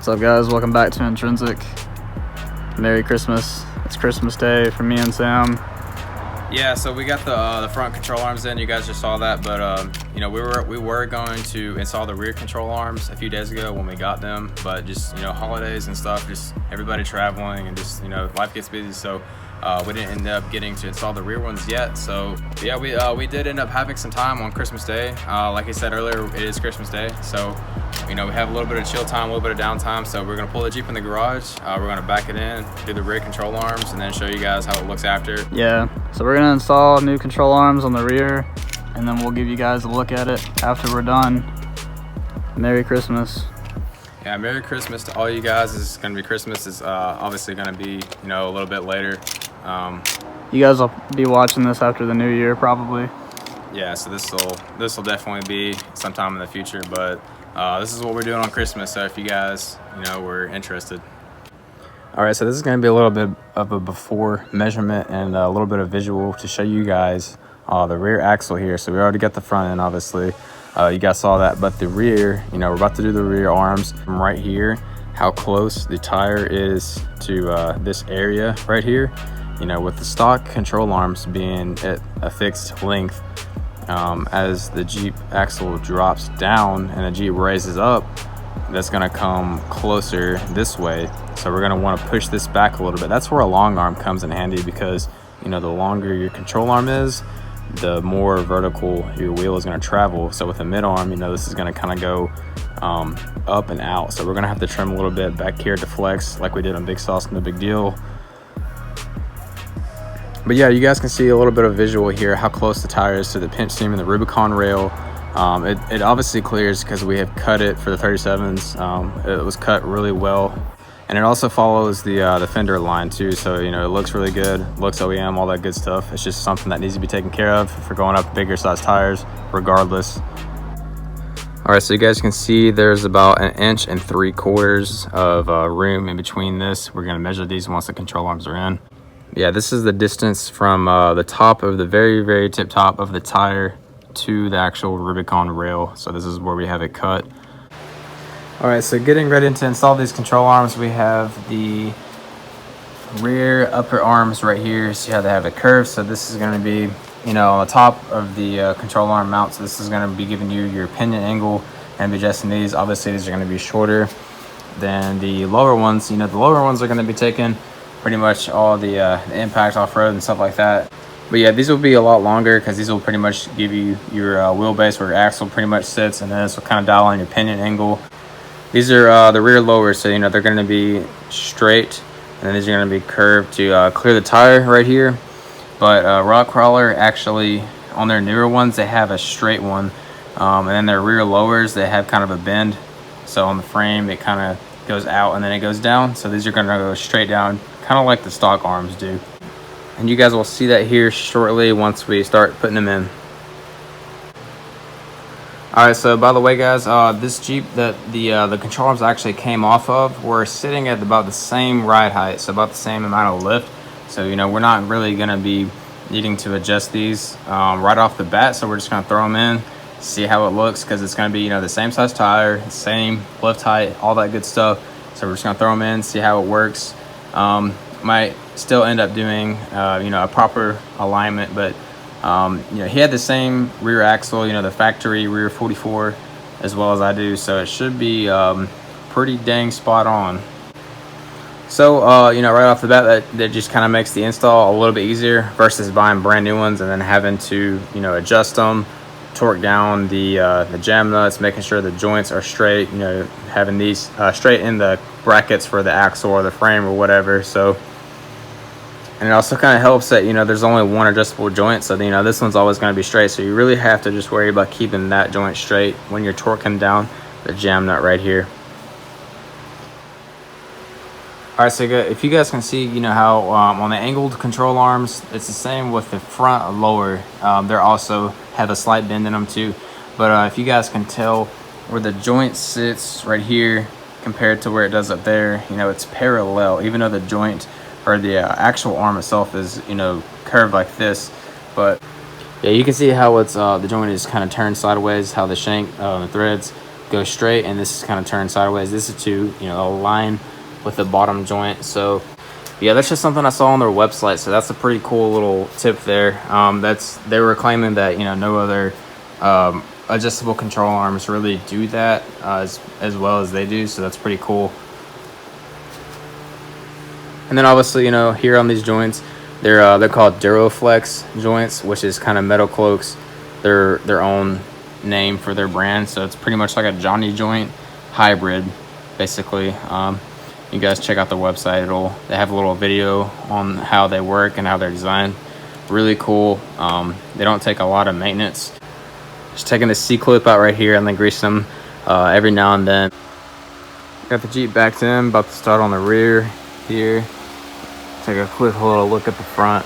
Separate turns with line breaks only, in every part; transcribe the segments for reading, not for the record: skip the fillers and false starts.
up, guys? Welcome back to Intrinsic. Merry Christmas. It's Christmas Day for me and Sam.
Yeah, so we got the front control arms in. You guys just saw that, but you know, we were going to install the rear control arms a few days ago when we got them, but just, you know, holidays and stuff, just everybody traveling and just, you know, life gets busy, so we didn't end up getting to install the rear ones yet. So yeah, we did end up having some time on Christmas Day. Like I said earlier, it is Christmas Day, so you know, we have a little bit of chill time, a little bit of downtime. So we're gonna pull the Jeep in the garage. We're gonna back it in, do the rear control arms, and then show you guys how it looks after.
Yeah, so we're gonna install new control arms on the rear, and then we'll give you guys a look at it after we're done. Merry Christmas.
Yeah, Merry Christmas to all you guys. It's gonna be Christmas. Is obviously gonna be, you know, a little bit later.
You guys will be watching this after the new year, probably.
Yeah, so this will definitely be sometime in the future, but this is what we're doing on Christmas. So if you guys, you know, were interested. All right, so this is going to be a little bit of a before measurement and a little bit of visual to show you guys the rear axle here. So we already got the front end, obviously. You guys saw that, but the rear, you know, we're about to do the rear arms from right here. How close the tire is to this area right here. You know, with the stock control arms being at a fixed length, as the Jeep axle drops down and the Jeep raises up, that's going to come closer this way. So we're going to want to push this back a little bit. That's where a long arm comes in handy, because, you know, the longer your control arm is, the more vertical your wheel is going to travel. So with a mid arm, you know, this is going to kind of go up and out. So we're going to have to trim a little bit back here to flex like we did on Big Sauce, no big deal. But yeah, you guys can see a little bit of visual here, how close the tire is to the pinch seam and the Rubicon rail. It obviously clears because we have cut it for the 37s. It was cut really well. And it also follows the fender line too. So, you know, it looks really good, looks OEM, all that good stuff. It's just something that needs to be taken care of for going up bigger size tires, regardless. All right, so you guys can see there's about 1.75 inches of room in between this. We're gonna measure these once the control arms are in. Yeah, this is the distance from the top of the very tip top of the tire to the actual Rubicon rail. So this is where we have it cut. All right, so getting ready to install these control arms, we have the rear upper arms right here. See how they have a curve? So this is going to be, you know, on the top of the control arm mount. So this is going to be giving you your pinion angle and adjusting these. Obviously, these are going to be shorter than the lower ones. You know, the lower ones are going to be taking pretty much all the impact off-road and stuff like that. But yeah, these will be a lot longer because these will pretty much give you your wheelbase where your axle pretty much sits, and then this will kind of dial on your pinion angle. These are the rear lowers, so, you know, they're going to be straight, and then these are going to be curved to clear the tire right here. But Rock Crawler, actually, on their newer ones, they have a straight one, and then their rear lowers, they have kind of a bend. So on the frame, it kind of goes out and then it goes down. So these are going to go straight down, kind of like the stock arms do. And you guys will see that here shortly once we start putting them in. All right, so by the way, guys, this Jeep that the control arms actually came off of, we're sitting at about the same ride height, so about the same amount of lift. So, you know, we're not really going to be needing to adjust these right off the bat. So we're just going to throw them in, see how it looks, because it's going to be, you know, the same size tire, same lift height, all that good stuff. So we're just going to throw them in, see how it works. Might still end up doing, you know, a proper alignment, but you know, he had the same rear axle, you know, the factory rear 44 as well as I do, so it should be pretty dang spot on. So you know, right off the bat, that just kind of makes the install a little bit easier versus buying brand new ones and then having to, you know, adjust them, torque down the jam nuts, making sure the joints are straight, you know, having these straight in the brackets for the axle or the frame or whatever. So, and it also kind of helps that, you know, there's only one adjustable joint, so, you know, this one's always going to be straight, so you really have to just worry about keeping that joint straight when you're torquing down the jam nut right here. All right, so if you guys can see, you know, how on the angled control arms, it's the same with the front lower. They're also have a slight bend in them too, but if you guys can tell where the joint sits right here compared to where it does up there, you know, it's parallel, even though the joint or the actual arm itself is, you know, curved like this. But yeah, you can see how it's the joint is kind of turned sideways, how the shank, the threads go straight, and this is kind of turned sideways. This is to, you know, align with the bottom joint. So yeah, that's just something I saw on their website. So that's a pretty cool little tip there. They were claiming that, you know, no other adjustable control arms really do that as well as they do. So that's pretty cool. And then obviously, you know, here on these joints, they're called Duroflex joints, which is kind of Metal Cloak's their own name for their brand. So it's pretty much like a Johnny joint hybrid, basically. You guys check out their website. They have a little video on how they work and how they're designed. Really cool. They don't take a lot of maintenance. Just taking the C-clip out right here and then greasing them every now and then. Got the Jeep backed in, about to start on the rear here. Take a quick little look at the front.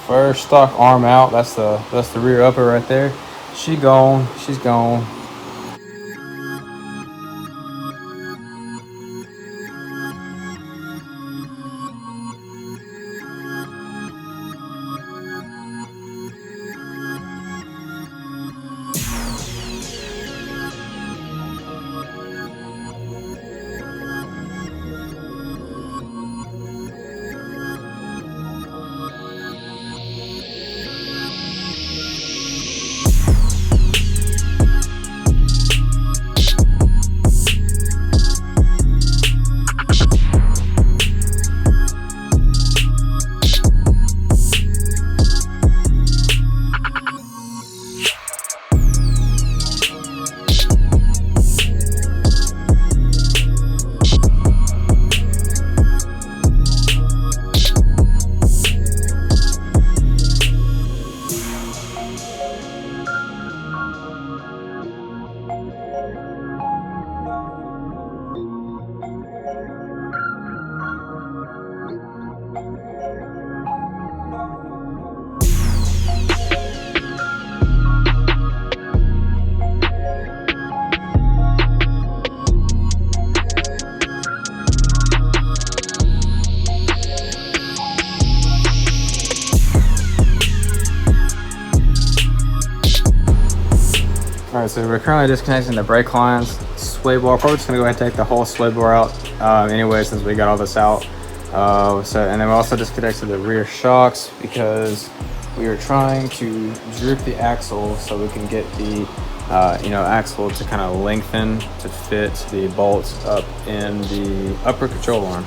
First stock arm out. That's the rear upper right there. She's gone. All right, so we're currently disconnecting the brake lines, sway bar. Probably just gonna go ahead and take the whole sway bar out anyway, since we got all this out. And then we also disconnected the rear shocks because we are trying to droop the axle so we can get the axle to kind of lengthen to fit the bolts up in the upper control arm.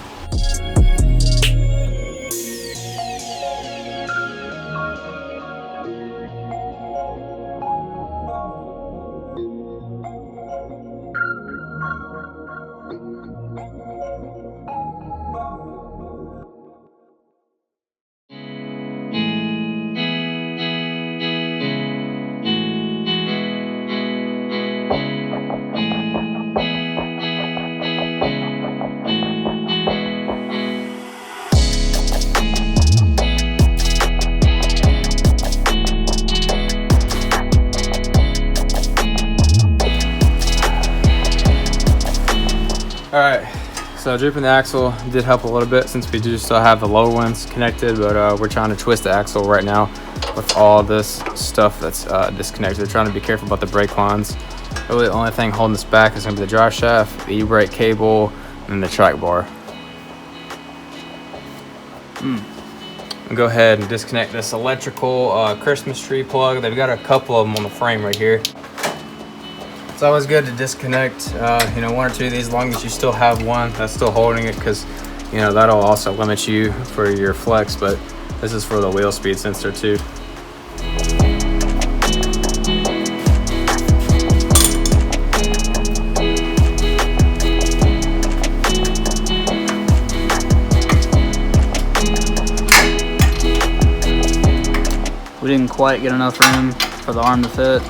All right, so drooping the axle did help a little bit since we do still have the lower ones connected, but we're trying to twist the axle right now with all this stuff that's disconnected. We're trying to be careful about the brake lines. Really the only thing holding us back is gonna be the drive shaft, the e-brake cable, and the track bar. I'll go ahead and disconnect this electrical Christmas tree plug. They've got a couple of them on the frame right here. It's always good to disconnect, one or two of these, as long as you still have one that's still holding it, because, that'll also limit you for your flex, but this is for the wheel speed sensor too.
We didn't quite get enough room for the arm to fit,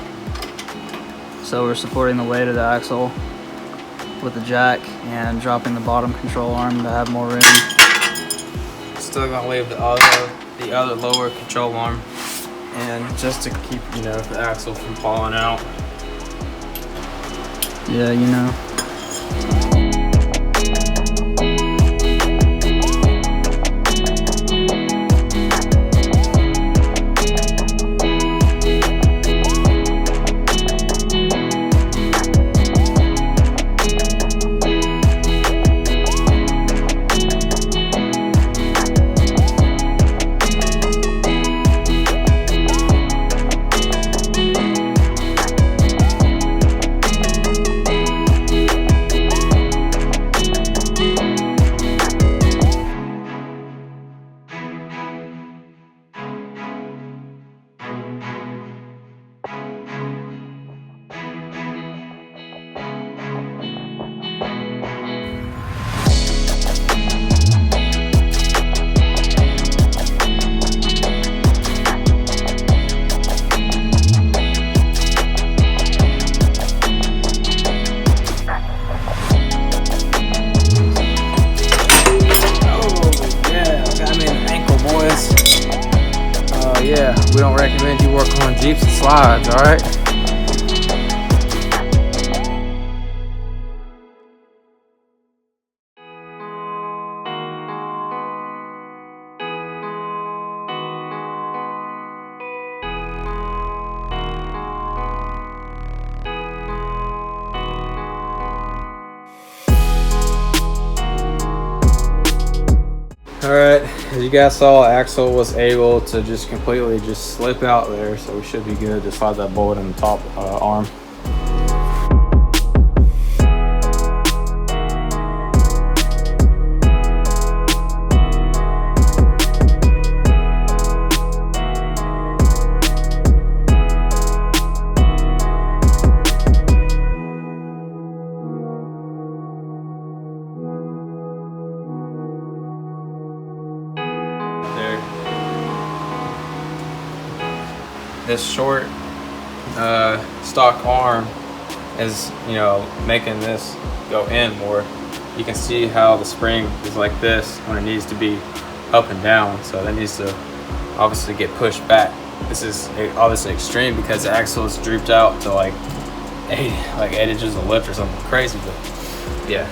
so we're supporting the weight of the axle with the jack and dropping the bottom control arm to have more room.
Still gonna leave the other lower control arm, and just to keep the axle from falling out.
Yeah,
don't recommend you work on Jeeps and slides, all right? Alright, as you guys saw, Axel was able to just completely just slip out there, so we should be good to slide that bolt in the top arm. This short stock arm is, you know, making this go in more. You can see how the spring is like this when it needs to be up and down, so that needs to obviously get pushed back. This is obviously extreme because the axle is drooped out to like 8 inches of lift or something crazy, but yeah.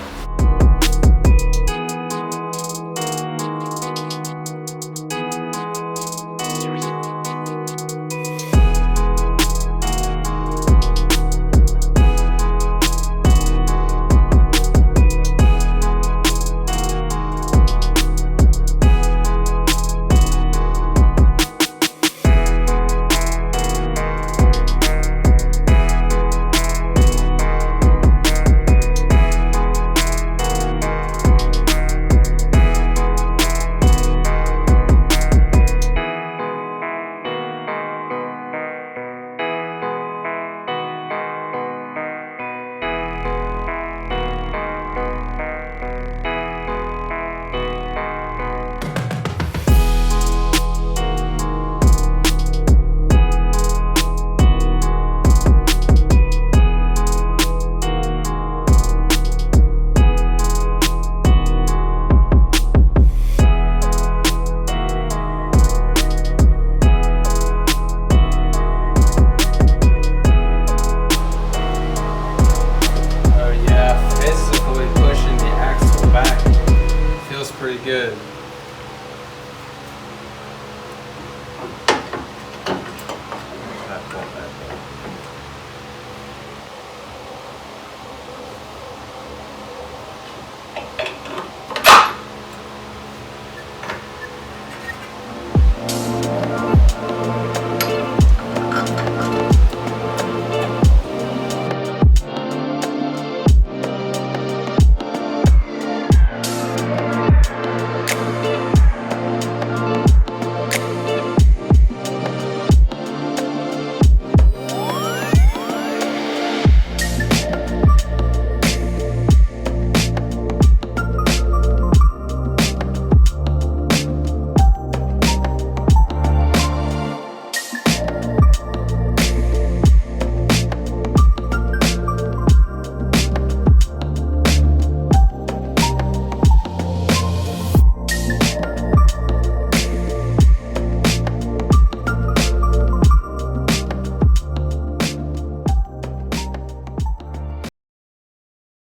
Pretty good.